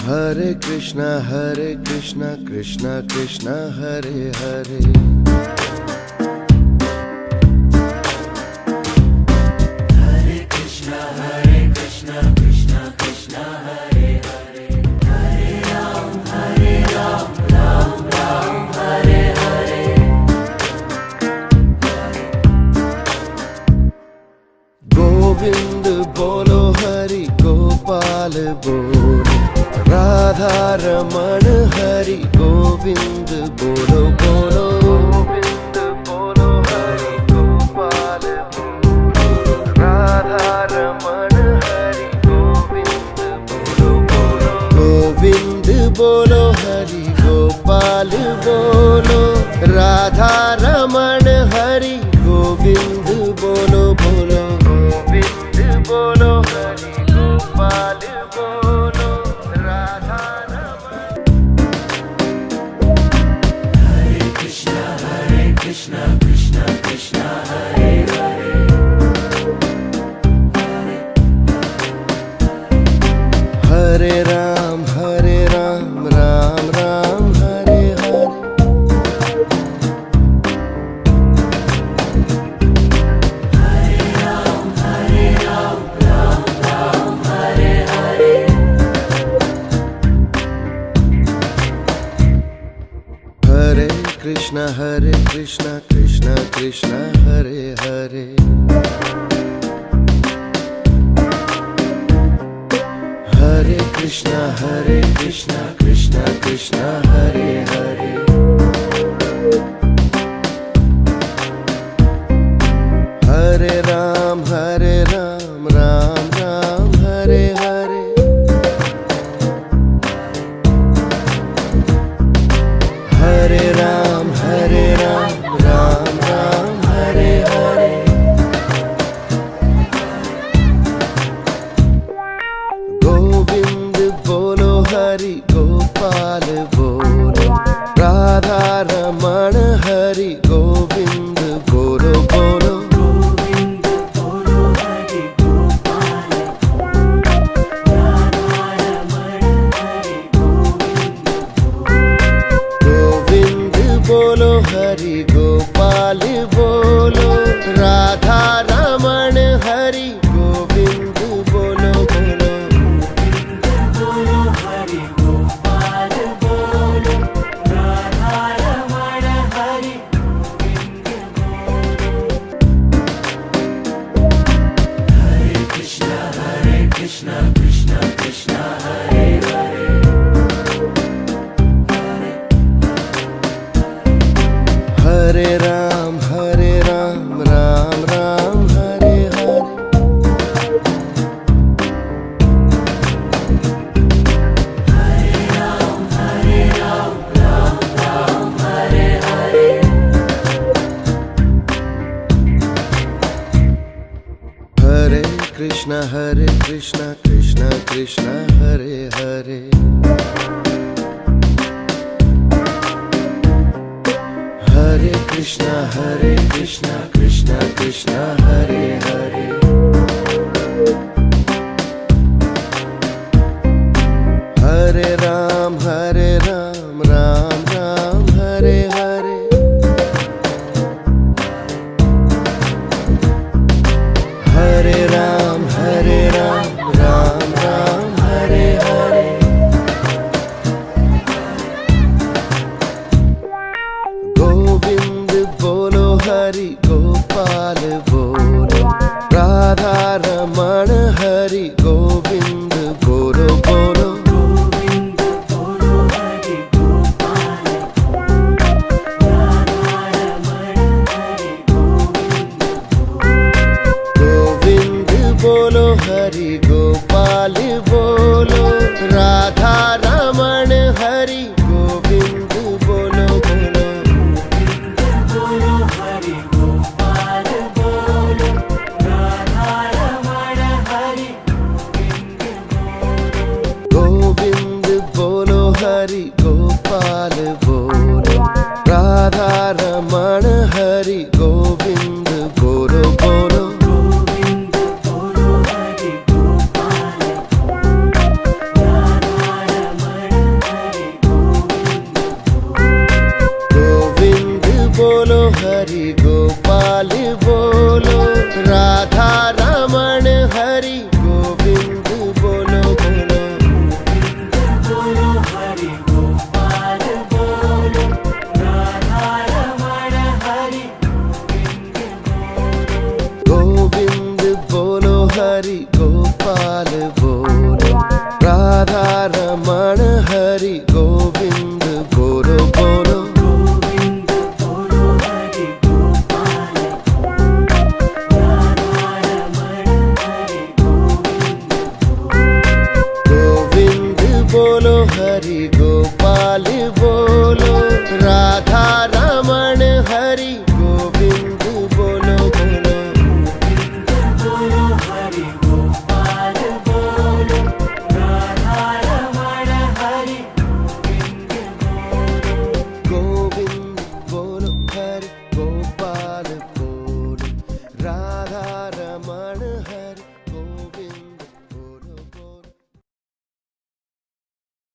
Hare Krishna Krishna Krishna Hare Hare. Hare Krishna Krishna Krishna Hare Hare. Hare Ram Ram Ram Hare Hare. Govind Bolo Hari Gopal Bolo Radha Raman Hari Govind Bolo Bolo. Govind Bolo Hari Gopal Bolo Radha Raman Hari Govind Bolo Bolo. Govind Bolo Hari Gopal Bolo Radha Raman Hari Govind Bolo Bolo. Govind Bolo Hari Gopal Bolo Radha Raman. Hare Krishna Krishna Krishna Hare Hare. Hare Ram Ram Ram Hare Hare. Hare Krishna Krishna Krishna Hare Hare. Hare Krishna Krishna Krishna Hare Hare. Hare Ram Ram Ram Hare Hare. Hare Ram Ram Ram Hare Hare. Govind Bolo Hari Gopal Bolo Radha Raman Hari Govind Bolo Bolo. Govind Bolo Hari Gopal Radha Raman Hari Govind Bolo Hari Gopal Bolo Radha Raman Hari Govind Bolo Bolo. Bolo Hari Gopal Bolo Radha Raman Hari Govind Bolo. Hare Krishna Krishna Krishna Hare Hare. Hare Ram Ram Ram Hare Hare. Hare Krishna Krishna Krishna Hare Hare. Hare Krishna Krishna Krishna Hare Hare. Hare Ram Ram Ram Hare Hare. Hare Ram Ram Ram Hare Hare. Govind Bolo Hari Gopal Bolo Radha Raman Hari Govind Bolo Bolo. Govind Bolo Hari Gopal Radha Raman Hari Govind Bolo Hari Gopal Bolo Radha Raman Hari Govind Bolo Bolo. Bolo Hari Gopal Bolo Radha Raman Hari Govind Bolo Hari Gopal Bolo Radha Raman Hari Govind Bolo Bolo. Govind Bolo Hari Gopal Radha Raman रमण हरि गोविंद बोलो बोलो गोविंद बोलो हरि गोपाल राधा रमण हरि गोविंद गोविंद बोलो हरि